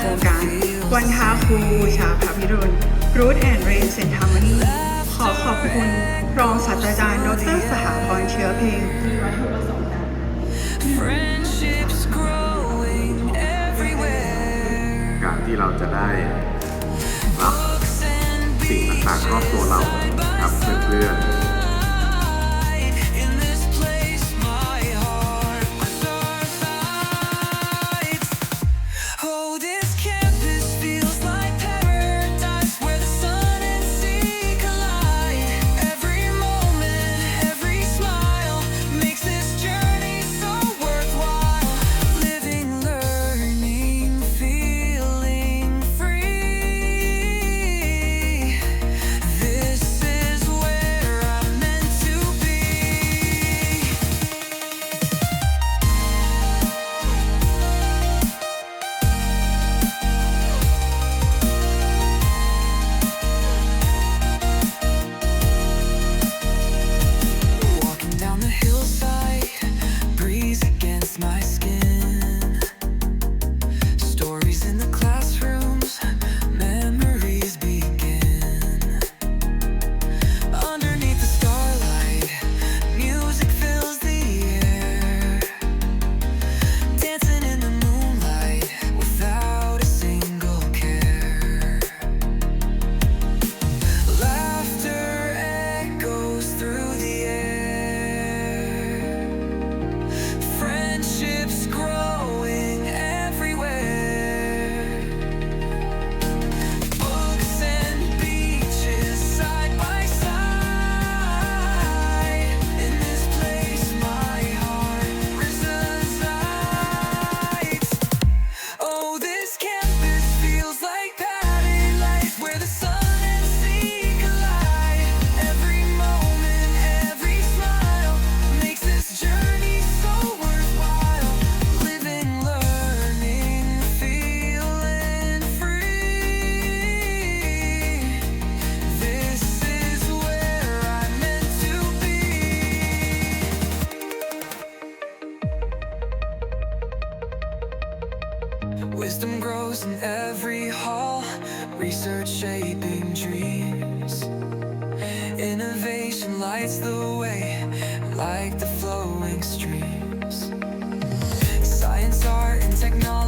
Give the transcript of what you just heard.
รงการวันท้าครูชาพระพิรุณ Root and Rain and Harmony ขอขอบคุณรองศาสตราจารย์ดร.สถาพรเชื้อเพลงมีวัตถุประสงค์นั้นการที่เราจะได้รับสิ่งต่างๆรอบตัวเรากับเพื่อนๆWisdom grows in every hall, research shaping dreams. Innovation lights the way like the flowing streams. Science, art, and technology